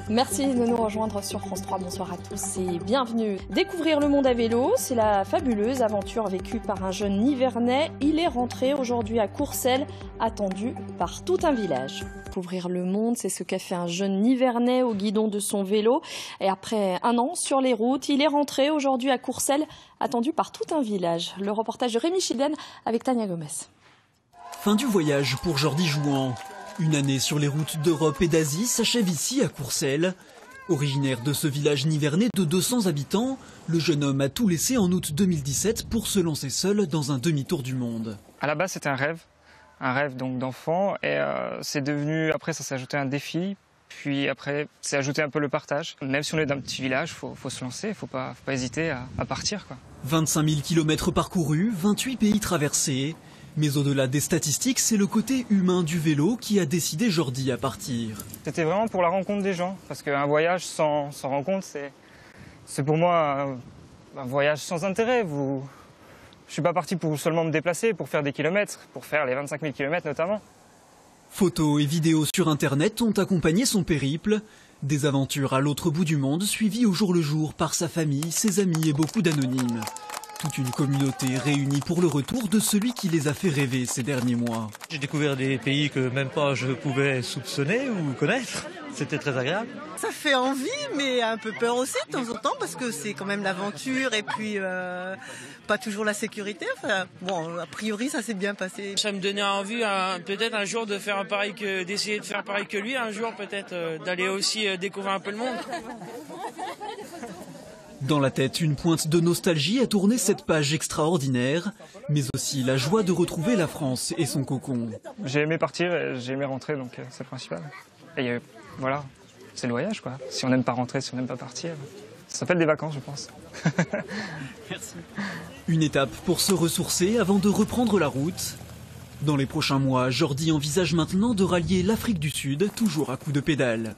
Merci de nous rejoindre sur France 3. Bonsoir à tous et bienvenue. Découvrir le monde à vélo, c'est la fabuleuse aventure vécue par un jeune Nivernais. Il est rentré aujourd'hui à Courcelles, attendu par tout un village. Découvrir le monde, c'est ce qu'a fait un jeune Nivernais au guidon de son vélo. Et après un an sur les routes, il est rentré aujourd'hui à Courcelles, attendu par tout un village. Le reportage de Rémi Chiden avec Tania Gomez. Fin du voyage pour Jordi Jouan. Une année sur les routes d'Europe et d'Asie s'achève ici à Courcelles. Originaire de ce village nivernais de 200 habitants, le jeune homme a tout laissé en août 2017 pour se lancer seul dans un demi-tour du monde. À la base c'était un rêve donc d'enfant et c'est devenu, après ça s'est ajouté un défi, puis après c'est ajouté un peu le partage. Même si on est d'un petit village, faut se lancer, faut pas hésiter à partir, quoi. 25 000 km parcourus, 28 pays traversés. Mais au-delà des statistiques, c'est le côté humain du vélo qui a décidé Jordi à partir. C'était vraiment pour la rencontre des gens, parce qu'un voyage sans rencontre, c'est pour moi un voyage sans intérêt. Je suis pas parti pour seulement me déplacer, pour faire des kilomètres, pour faire les 25 000 kilomètres notamment. Photos et vidéos sur Internet ont accompagné son périple. Des aventures à l'autre bout du monde, suivies au jour le jour par sa famille, ses amis et beaucoup d'anonymes. Toute une communauté réunie pour le retour de celui qui les a fait rêver ces derniers mois. J'ai découvert des pays que même pas je pouvais soupçonner ou connaître. C'était très agréable. Ça fait envie, mais un peu peur aussi de temps en temps, parce que c'est quand même l'aventure et puis pas toujours la sécurité. Enfin, bon, a priori, ça s'est bien passé. Ça me donnait envie, peut-être un jour, de faire d'essayer de faire pareil que lui, un jour peut-être d'aller aussi découvrir un peu le monde. Dans la tête, une pointe de nostalgie a tourné cette page extraordinaire, mais aussi la joie de retrouver la France et son cocon. J'ai aimé partir et j'ai aimé rentrer, donc c'est le principal. Et voilà, c'est le voyage, quoi. Si on n'aime pas rentrer, si on n'aime pas partir, ça s'appelle des vacances, je pense. Merci. Une étape pour se ressourcer avant de reprendre la route. Dans les prochains mois, Jordi envisage maintenant de rallier l'Afrique du Sud, toujours à coups de pédale.